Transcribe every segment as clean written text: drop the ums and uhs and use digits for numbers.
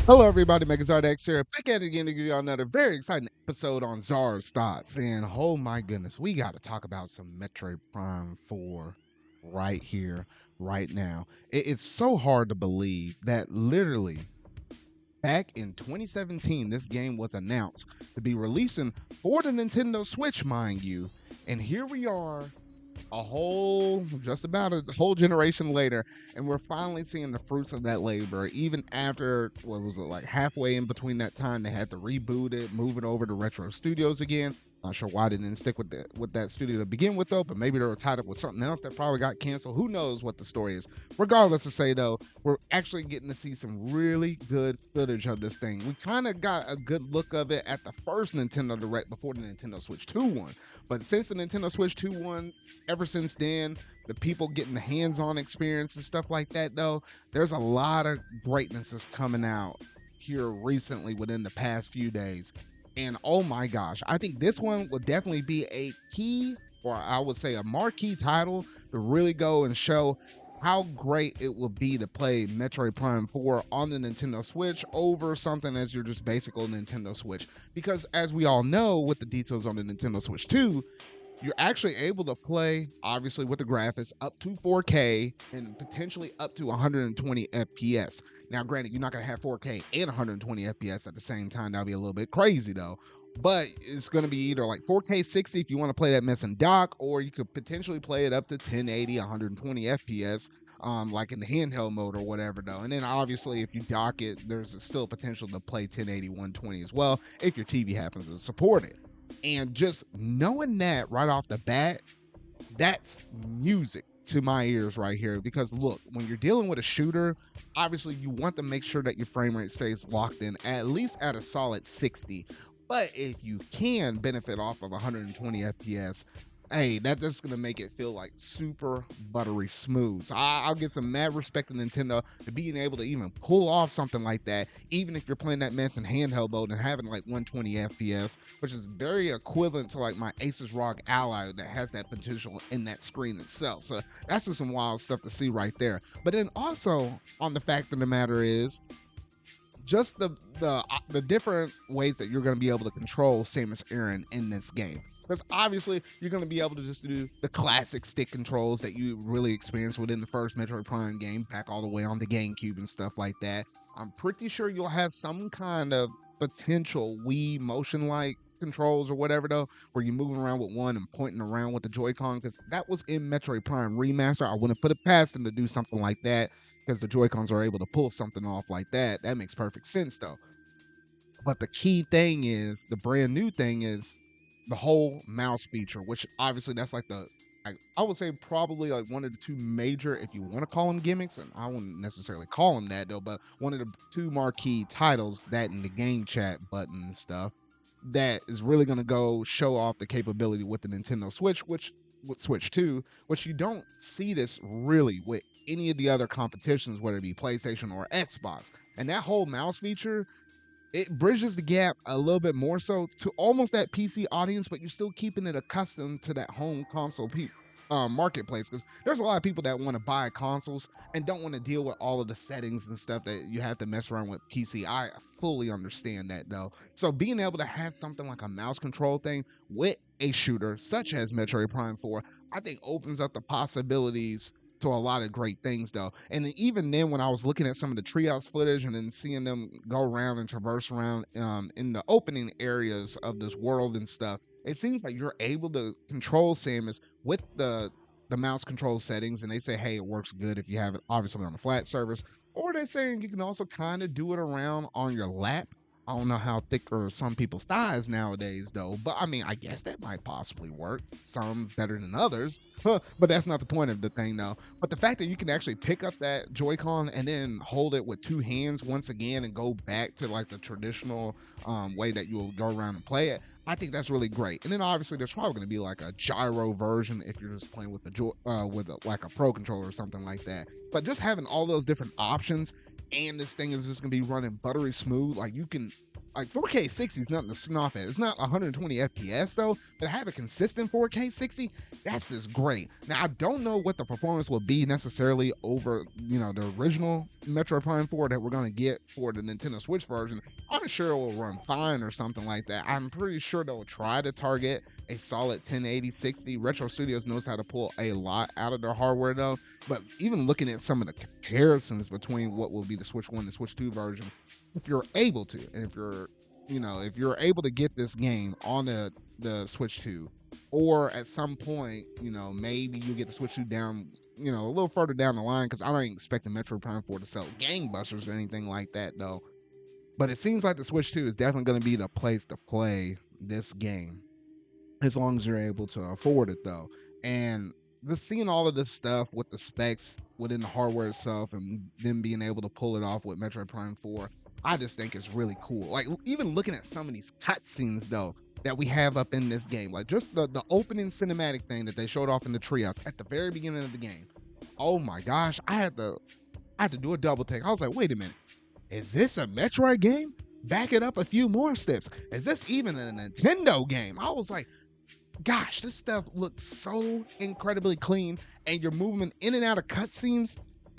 Hello, everybody. MegaZardX here. Back at it again to give you all another very exciting episode on Czar's Thoughts. And oh my goodness, we got to talk about some Metroid Prime 4 right here, right now. It's so hard to believe that literally back in 2017, this game was announced to be releasing for the Nintendo Switch, mind you. And here we are just about a whole generation later, and we're finally seeing the fruits of that labor. Even after, what was it, like halfway in between that time, they had to reboot it, move it over to Retro Studios again. Not sure why they didn't stick with that studio to begin with, though, but maybe they were tied up with something else that probably got canceled. Who knows what the story is? Regardless to say, though, we're actually getting to see some really good footage of this thing. We kind of got a good look of it at the first Nintendo Direct before the Nintendo Switch 2 one. But since the Nintendo Switch 2 one, ever since then, the people getting the hands-on experience and stuff like that, though, there's a lot of greatness that's coming out here recently within the past few days. And oh my gosh, I think this one will definitely be a key, or I would say a marquee title to really go and show how great it will be to play Metroid Prime 4 on the Nintendo Switch over something as your just basic old Nintendo Switch. Because as we all know, with the details on the Nintendo Switch 2, you're actually able to play, obviously with the graphics, up to 4K and potentially up to 120 FPS. Now, granted, you're not going to have 4K and 120 FPS at the same time. That'll be a little bit crazy, though. But it's going to be either like 4K 60 if you want to play that mess in dock, or you could potentially play it up to 1080, 120 FPS, like in the handheld mode or whatever, though. And then obviously, if you dock it, there's still potential to play 1080, 120 as well if your TV happens to support it. And just knowing that right off the bat, that's music to my ears right here. Because look, when you're dealing with a shooter, obviously you want to make sure that your frame rate stays locked in at least at a solid 60. But if you can benefit off of 120 FPS, hey, that's just gonna make it feel like super buttery smooth. So I'll give some mad respect to Nintendo to being able to even pull off something like that, even if you're playing that mess in handheld mode and having like 120 FPS, which is very equivalent to like my Asus ROG Ally that has that potential in that screen itself. So that's just some wild stuff to see right there. But then also on the fact of the matter is, just the different ways that you're going to be able to control Samus Aran in this game. Because obviously you're going to be able to just do the classic stick controls that you really experienced within the first Metroid Prime game, back all the way on the GameCube and stuff like that. I'm pretty sure you'll have some kind of potential Wii motion-like controls or whatever, though, where you're moving around with one and pointing around with the Joy-Con, because that was in Metroid Prime Remaster. I wouldn't put it past them to do something like that, because the Joy-Cons are able to pull something off like that. That makes perfect sense, though. But the key thing is, the brand new thing is the whole mouse feature, which obviously that's like I would say probably like one of the two major, if you want to call them gimmicks, and I wouldn't necessarily call them that though, but one of the two marquee titles, that and the game chat button and stuff, that is really going to go show off the capability with the Nintendo Switch, which with Switch 2, which you don't see this really with any of the other competitions, whether it be PlayStation or Xbox. And that whole mouse feature, it bridges the gap a little bit more so to almost that PC audience, but you're still keeping it accustomed to that home console marketplace, because there's a lot of people that want to buy consoles and don't want to deal with all of the settings and stuff that you have to mess around with PC. I fully understand that, though. So being able to have something like a mouse control thing with a shooter such as Metroid Prime 4, I think opens up the possibilities to a lot of great things, though. And even then, when I was looking at some of the treehouse footage and then seeing them go around and traverse around in the opening areas of this world and stuff, it seems like you're able to control Samus with the mouse control settings, and they say, hey, it works good if you have it obviously on the flat surface, or they're saying you can also kind of do it around on your lap. I don't know how thick are some people's thighs nowadays, though, but I mean, I guess that might possibly work. Some better than others, but that's not the point of the thing, though. But the fact that you can actually pick up that Joy-Con and then hold it with two hands once again and go back to like the traditional way that you will go around and play it, I think that's really great. And then obviously there's probably going to be like a gyro version if you're just playing with like a Pro controller or something like that. But just having all those different options, and this thing is just gonna be running buttery smooth. Like you can, like 4K 60 is nothing to scoff at. It's not 120 FPS though, but to have a consistent 4K 60, that's just great. Now I don't know what the performance will be necessarily over, the original Metroid Prime 4 that we're gonna get for the Nintendo Switch version. I'm sure it will run fine or something like that. I'm pretty sure they'll try to target a solid 1080 60. Retro Studios knows how to pull a lot out of their hardware though. But even looking at some of the comparisons between what will be the Switch 1 and the Switch 2 version, if you're able to, and if you're able to get this game on the Switch 2, or at some point, maybe you get the Switch 2 down, a little further down the line, because I ain't expecting Metroid Prime 4 to sell gangbusters or anything like that though. But it seems like the Switch 2 is definitely going to be the place to play this game, as long as you're able to afford it though. And just seeing all of this stuff with the specs within the hardware itself and them being able to pull it off with Metroid Prime 4, I just think it's really cool. Like even looking at some of these cutscenes though that we have up in this game, like just the opening cinematic thing that they showed off in the treehouse at the very beginning of the game. Oh my gosh, I had to do a double take. I was like, wait a minute, is this a Metroid game? Back it up a few more steps. Is this even a Nintendo game? I was like, gosh, this stuff looks so incredibly clean, and you're moving in and out of cutscenes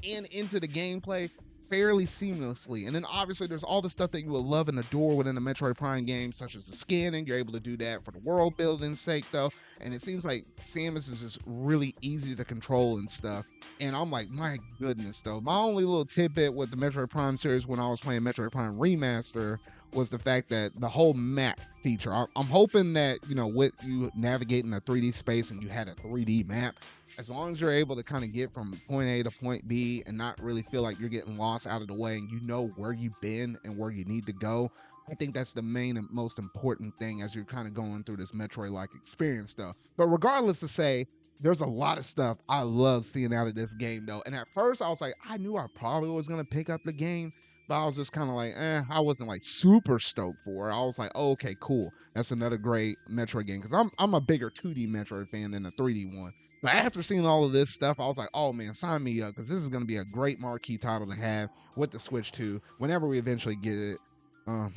and into the gameplay fairly seamlessly. And then obviously there's all the stuff that you will love and adore within the Metroid Prime game, such as the scanning. You're able to do that for the world building sake though, and it seems like Samus is just really easy to control and stuff. And I'm like, my goodness though, my only little tidbit with the Metroid Prime series when I was playing Metroid Prime Remaster was the fact that the whole map feature, I'm hoping that, with you navigating a 3D space and you had a 3D map, as long as you're able to kind of get from point A to point B and not really feel like you're getting lost out of the way, and you know where you've been and where you need to go, I think that's the main and most important thing as you're kind of going through this Metroid-like experience though. But regardless to say, there's a lot of stuff I love seeing out of this game though. And at first I was like, I knew I probably was going to pick up the game, but I was just kind of like, I wasn't like super stoked for it. I was like, oh, okay, cool. That's another great Metroid game, because I'm a bigger 2D Metroid fan than a 3D one. But after seeing all of this stuff, I was like, oh man, sign me up, because this is going to be a great marquee title to have with the Switch 2 whenever we eventually get it.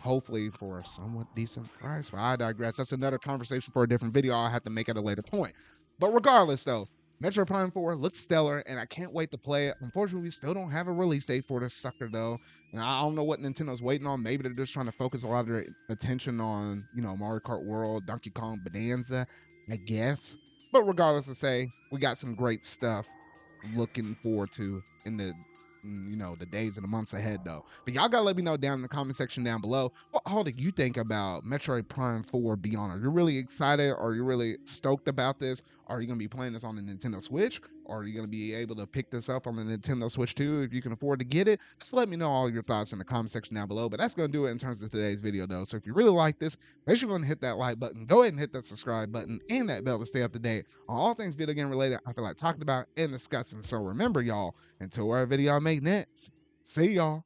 Hopefully for a somewhat decent price. But I digress. That's another conversation for a different video I'll have to make at a later point. But regardless though, Metroid Prime 4 looks stellar, and I can't wait to play it. Unfortunately, we still don't have a release date for this sucker though. And I don't know what Nintendo's waiting on. Maybe they're just trying to focus a lot of their attention on, Mario Kart World, Donkey Kong Bonanza, I guess. But regardless to say, we got some great stuff looking forward to in the the days and the months ahead though. But y'all gotta let me know down in the comment section down below, what all do you think about Metroid Prime 4 Beyond? Are you really excited? Or are you really stoked about this? Are you gonna be playing this on the Nintendo Switch? Or are you gonna be able to pick this up on the Nintendo Switch 2 if you can afford to get it? Just let me know all your thoughts in the comment section down below. But that's gonna do it in terms of today's video though. So if you really like this, make sure you go and hit that like button, go ahead and hit that subscribe button and that bell to stay up to date on all things video game related I feel like talking about and discussing. So remember y'all, until our video I make next, see y'all.